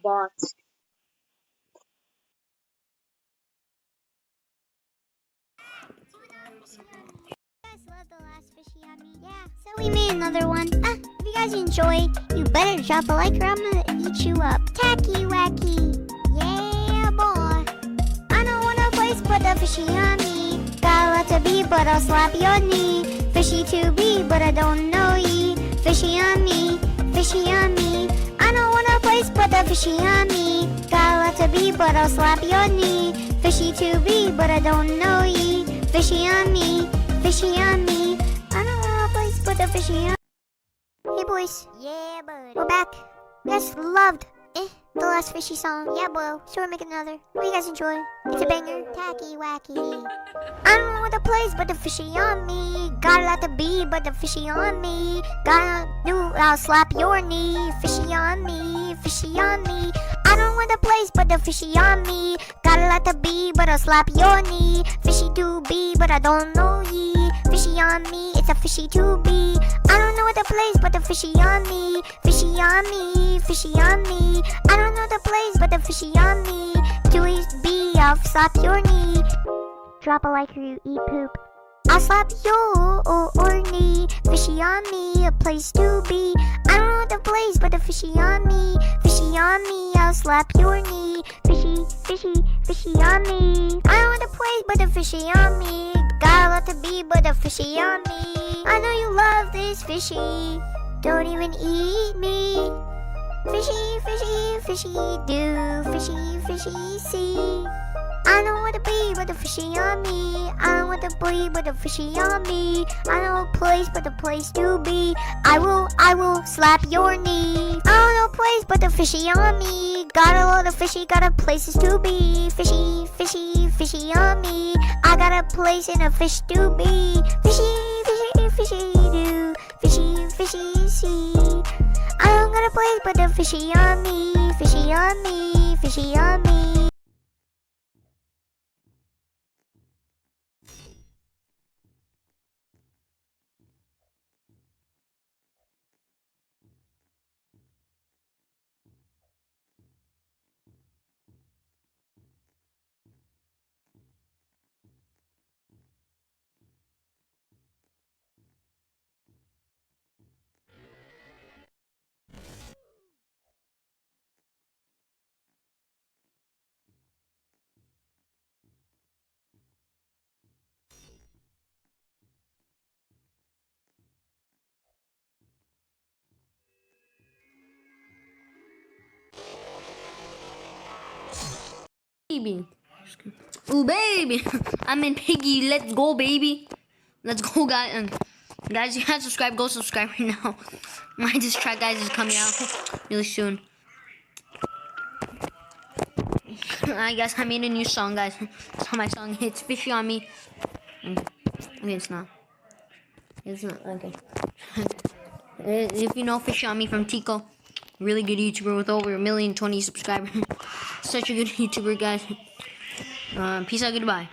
bots. Love the last fishy on me. Yeah, so we made another one. If you guys enjoy, you better drop a like or I'm gonna eat you up. Tacky wacky. Yeah, boy. I don't wanna place, but the fishy on me. Got a lot to be, but I'll slap your knee. Fishy to be, but I don't know ye. Fishy on me, fishy on me. I don't wanna place, but the fishy on me. Got a lot to be, but I'll slap your knee. Fishy to be, but I don't know ye. Fishy on me, fishy on me. I don't wanna place, but the fishy on. Hey boys. Yeah, bud. We're back. You guys loved the last fishy song. Yeah, bro. So we're making another. Hope you guys enjoy. It's a banger. Tacky wacky. I don't know what the plays, but the fishy on me. Got a lot to be, but the fishy on me. Gotta do, I'll slap your knee. Fishy on me, fishy on me. I don't know what the plays, but the fishy on me. Got a lot to be, but I'll slap your knee. Fishy to be, but I don't know ye. Fishy on me, it's a fishy to be. I don't know what the plays, but the fishy on me. Fishy on me, fishy on me. I don't know the plays, but the fishy on me. To be, I'll slap your knee. Drop a like or you eat poop. I'll slap your knee. Fishy on me, a place to be. I don't know what the plays, but the fishy on me. Fishy on me, I'll slap your knee. Fishy, fishy, fishy on me. I don't know what the plays, but the fishy on me. Got a lot to be, but the fishy on me. I know you love this fishy. Don't even eat me. Fishy, fishy, fishy do. Fishy, fishy see. I don't want to be, but the fishy on me. I don't want to be, but the fishy on me. I know a place, but the place to be. I will slap your knee. I don't know a place, but the fishy on me. Got a lot of fishy, got a places to be. Fishy, fishy, fishy on me. I got a place and a fish to be. Fishy, fishy, fishy do. Fishy, fishy see. I don't got a place, but the fishy on me. Fishy on me, fishy on me. Baby. Ooh, baby. I'm in Piggy. Let's go, baby. Let's go, guys. And guys, you haven't subscribed, go subscribe right now. My diss track, guys, is coming out really soon. I guess I made a new song, guys. So my song hits Fishy on me. Okay, it's not. It's not. Okay. If you know Fishy on me from Tico, really good YouTuber with over 1,020,000 subscribers. Such a good YouTuber, guys. Peace out, goodbye.